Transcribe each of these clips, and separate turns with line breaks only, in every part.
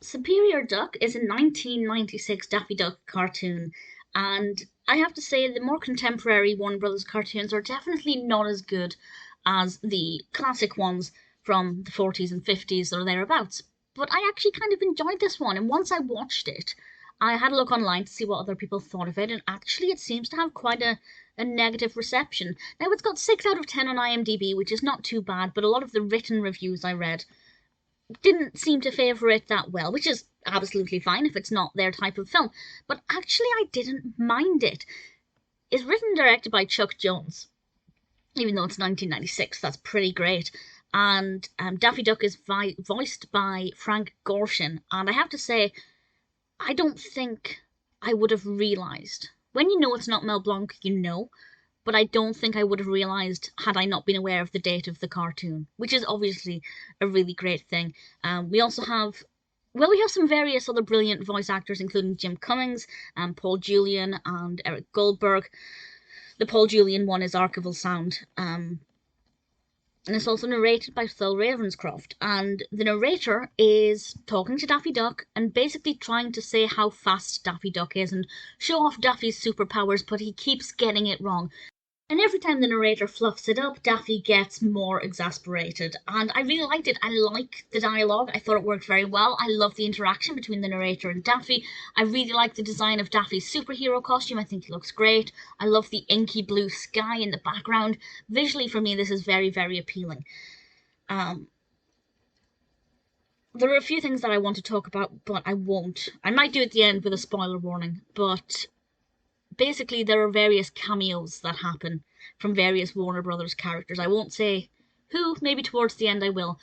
Superior Duck is a 1996 Daffy Duck cartoon, and I have to say the more contemporary Warner Brothers cartoons are definitely not as good as the classic ones from the 40s and 50s or thereabouts. But I actually kind of enjoyed this one, and once I watched it, I had a look online to see what other people thought of it, and actually it seems to have quite a negative reception. Now, it's got 6 out of 10 on IMDb, which is not too bad, but a lot of the written reviews I read didn't seem to favour it that well, which is absolutely fine if it's not their type of film. But actually, I didn't mind it. It's written and directed by Chuck Jones, even though it's 1996. That's pretty great. And Daffy Duck is voiced by Frank Gorshin, and I have to say, I don't think I would have realised. When you know it's not Mel Blanc, you know, but I don't think I would have realised had I not been aware of the date of the cartoon, which is obviously a really great thing. We also have, well, we have some various other brilliant voice actors, including Jim Cummings, Paul Julian, and Eric Goldberg. The Paul Julian one is Archival Sound. And it's also narrated by Thurl Ravenscroft. And the narrator is talking to Daffy Duck and basically trying to say how fast Daffy Duck is and show off Daffy's superpowers, but he keeps getting it wrong. And every time the narrator fluffs it up, Daffy gets more exasperated. And I really liked it. I like the dialogue. I thought it worked very well. I love the interaction between the narrator and Daffy. I really like the design of Daffy's superhero costume. I think it looks great. I love the inky blue sky in the background. Visually, for me, this is very, very appealing. There are a few things that I want to talk about, but I won't. I might do at the end with a spoiler warning, but basically there are various cameos that happen from various Warner Brothers characters. I won't say who, maybe towards the end I will.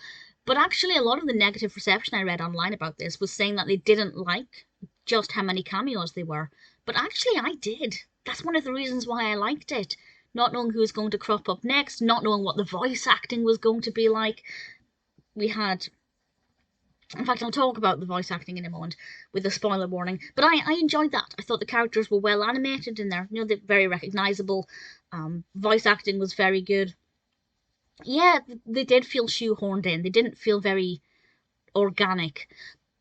But actually a lot of the negative reception I read online about this was saying that they didn't like just how many cameos they were. But actually I did. That's one of the reasons why I liked it. Not knowing who was going to crop up next, not knowing what the voice acting was going to be like. We had, in fact, I'll talk about the voice acting in a moment with a spoiler warning. But I enjoyed that. I thought the characters were well animated in there. You know, they're very recognisable. Voice acting was very good. Yeah, they did feel shoehorned in. They didn't feel very organic.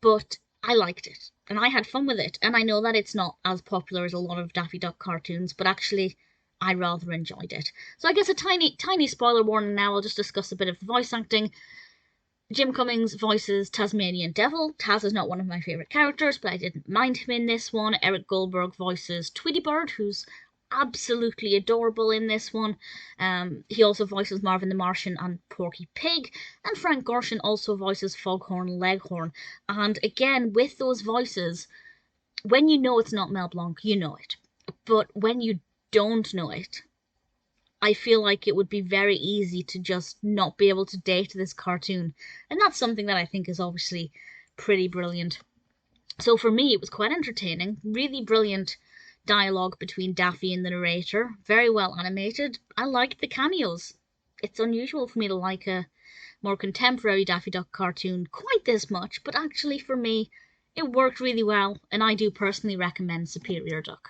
But I liked it. And I had fun with it. And I know that it's not as popular as a lot of Daffy Duck cartoons. But actually, I rather enjoyed it. So I guess a tiny spoiler warning now. I'll just discuss a bit of the voice acting. Jim Cummings voices Tasmanian Devil. Taz is not one of my favourite characters, but I didn't mind him in this one. Eric Goldberg voices Tweety Bird, who's absolutely adorable in this one. He also voices Marvin the Martian and Porky Pig. And Frank Gorshin also voices Foghorn Leghorn. And again, with those voices, when you know it's not Mel Blanc, you know it. But when you don't know it, I feel like it would be very easy to just not be able to date this cartoon. And that's something that I think is obviously pretty brilliant. So for me, it was quite entertaining. Really brilliant dialogue between Daffy and the narrator. Very well animated. I liked the cameos. It's unusual for me to like a more contemporary Daffy Duck cartoon quite this much, but actually for me, it worked really well, and I do personally recommend Superior Duck.